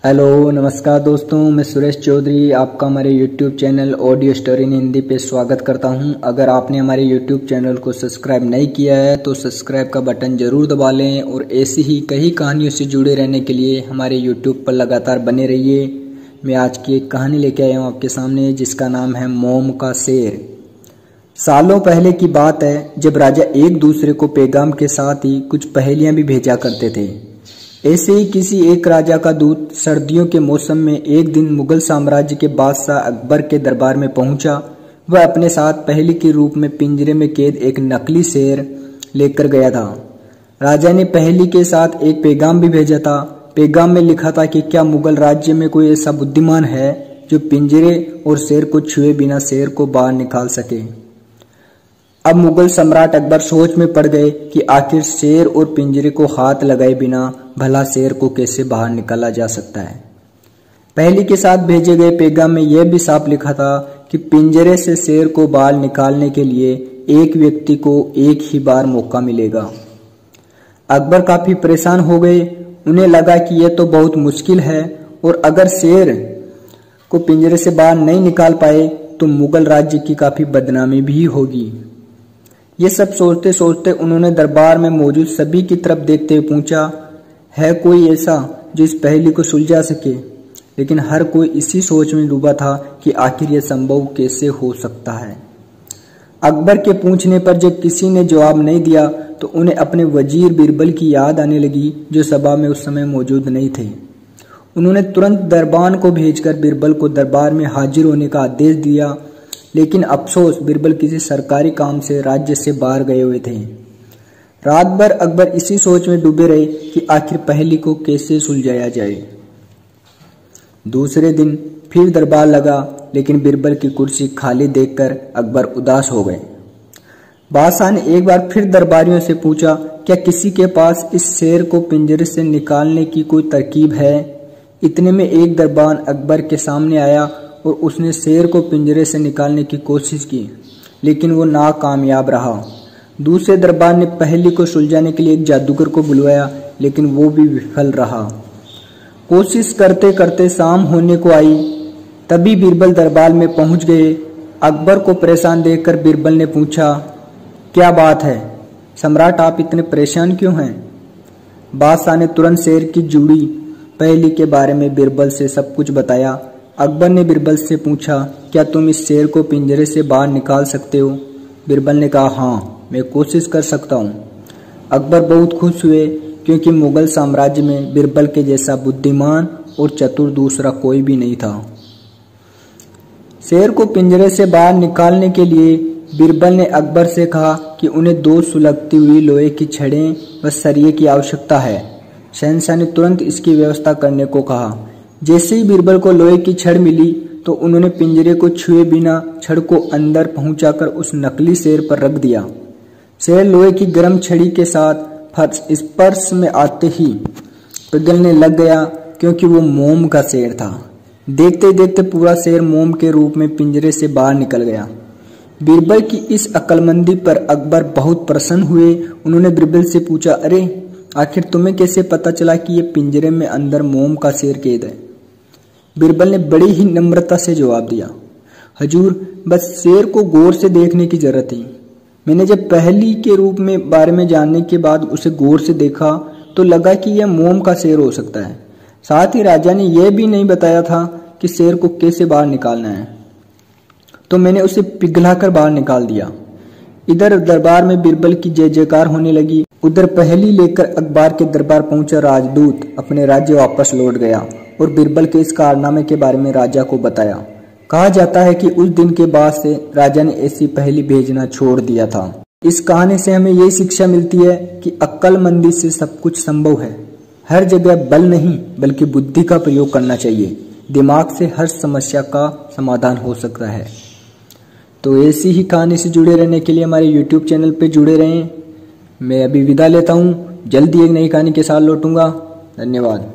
Hello नमस्कार दोस्तों, मैं सुरेश चौधरी आपका हमारे YouTube channel audio story in Hindi पे स्वागत करता हूं। अगर आपने हमारे YouTube चैनल को सब्सक्राइब नहीं किया है तो सब्सक्राइब का बटन ज़रूर दबा लें और ऐसी ही कई कहानियों से जुड़े रहने के लिए हमारे YouTube पर लगातार बने रहिए। मैं आज की एक कहानी लेके आया हूँ आपके सामने, जिसका नाम है मोम का शेर। सालों पहले की बात है, जब राजा एक दूसरे को पैगाम के साथ ही कुछ पहेलियाँ भी भेजा करते थे। ऐसे ही किसी एक राजा का दूत सर्दियों के मौसम में एक दिन मुगल साम्राज्य के बादशाह अकबर के दरबार में पहुंचा। वह अपने साथ पहेली के रूप में पिंजरे में कैद एक नकली शेर लेकर गया था। राजा ने पहेली के साथ एक पैगाम भी भेजा था। पैगाम में लिखा था कि क्या मुगल राज्य में कोई ऐसा बुद्धिमान है जो पिंजरे और शेर को छुए बिना शेर को बाहर निकाल सके। अब मुगल सम्राट अकबर सोच में पड़ गए कि आखिर शेर और पिंजरे को हाथ लगाए बिना भला शेर को कैसे बाहर निकाला जा सकता है। पहेली के साथ भेजे गए पैगाम में यह भी साफ लिखा था कि पिंजरे से शेर को बाहर निकालने के लिए एक व्यक्ति को एक ही बार मौका मिलेगा। अकबर काफी परेशान हो गए। उन्हें लगा कि यह तो बहुत मुश्किल है और अगर शेर को पिंजरे से बाहर नहीं निकाल पाए तो मुगल राज्य की काफी बदनामी भी होगी। ये सब सोचते सोचते उन्होंने दरबार में मौजूद सभी की तरफ देखते हुए पूछा, है कोई ऐसा जो इस पहेली को सुलझा सके। लेकिन हर कोई इसी सोच में डूबा था कि आखिर यह संभव कैसे हो सकता है। अकबर के पूछने पर जब किसी ने जवाब नहीं दिया तो उन्हें अपने वजीर बीरबल की याद आने लगी, जो सभा में उस समय मौजूद नहीं थे। उन्होंने तुरंत दरबान को भेजकर बीरबल को दरबार में हाजिर होने का आदेश दिया। लेकिन अफसोस, बीरबल किसी सरकारी काम से राज्य से बाहर गए हुए थे। रात भर अकबर इसी सोच में डूबे रहे कि आखिर पहेली को कैसे सुलझाया जाए। दूसरे दिन फिर दरबार लगा, लेकिन बीरबल की कुर्सी खाली देखकर अकबर उदास हो गए। बादशाह ने एक बार फिर दरबारियों से पूछा, क्या किसी के पास इस शेर को पिंजरे से निकालने की कोई तरकीब है। इतने में एक दरबान अकबर के सामने आया और उसने शेर को पिंजरे से निकालने की कोशिश की, लेकिन वो नाकामयाब रहा। दूसरे दरबार ने पहेली को सुलझाने के लिए एक जादूगर को बुलवाया, लेकिन वो भी विफल रहा। कोशिश करते करते शाम होने को आई। तभी बीरबल दरबार में पहुंच गए। अकबर को परेशान देखकर बीरबल ने पूछा, क्या बात है सम्राट, आप इतने परेशान क्यों हैं। बादशाह ने तुरंत शेर की जुड़ी पहेली के बारे में बीरबल से सब कुछ बताया। अकबर ने बीरबल से पूछा, क्या तुम इस शेर को पिंजरे से बाहर निकाल सकते हो। बीरबल ने कहा, हाँ मैं कोशिश कर सकता हूँ। अकबर बहुत खुश हुए, क्योंकि मुगल साम्राज्य में बीरबल के जैसा बुद्धिमान और चतुर दूसरा कोई भी नहीं था। शेर को पिंजरे से बाहर निकालने के लिए बीरबल ने अकबर से कहा कि उन्हें 2 सुलगती हुई लोहे की छड़ें व सरिये की आवश्यकता है। शहंशाह ने तुरंत इसकी व्यवस्था करने को कहा। जैसे ही बीरबल को लोहे की छड़ मिली तो उन्होंने पिंजरे को छुए बिना छड़ को अंदर पहुंचाकर उस नकली शेर पर रख दिया। शेर लोहे की गर्म छड़ी के साथ स्पर्श में आते ही पिघलने लग गया, क्योंकि वो मोम का शेर था। देखते देखते पूरा शेर मोम के रूप में पिंजरे से बाहर निकल गया। बीरबल की इस अक्लमंदी पर अकबर बहुत प्रसन्न हुए। उन्होंने बीरबल से पूछा, अरे आखिर तुम्हें कैसे पता चला कि ये पिंजरे में अंदर मोम का शेर कैद है। बीरबल ने बड़ी ही नम्रता से जवाब दिया, हजूर बस शेर को गौर से देखने की जरूरत थी। मैंने जब पहेली के रूप में बारे में जानने के बाद उसे गौर से देखा तो लगा कि यह मोम का शेर हो सकता है। साथ ही राजा ने यह भी नहीं बताया था कि शेर को कैसे बाहर निकालना है, तो मैंने उसे पिघलाकर बाहर निकाल दिया। इधर दरबार में बीरबल की जय जयकार होने लगी। उधर पहेली लेकर अकबर के दरबार पहुंचा राजदूत अपने राज्य वापस लौट गया और बीरबल के इस कारनामे के बारे में राजा को बताया। कहा जाता है कि उस दिन के बाद से राजा ने ऐसी पहेली भेजना छोड़ दिया था। इस कहानी से हमें यही शिक्षा मिलती है कि अक्लमंदी से सब कुछ संभव है। हर जगह बल नहीं बल्कि बुद्धि का प्रयोग करना चाहिए। दिमाग से हर समस्या का समाधान हो सकता है। तो ऐसी ही कहानी से जुड़े रहने के लिए हमारे YouTube चैनल पे जुड़े रहें। मैं अभी विदा लेता हूँ। जल्दी एक नई कहानी के साथ लौटूंगा। धन्यवाद।